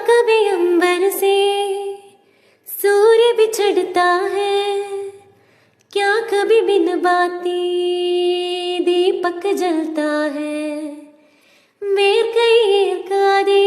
कभी अंबर से सूर्य बिछड़ता है, क्या कभी बिन बाती दीपक जलता है. വേർക്കൈയേൽക്കാതെ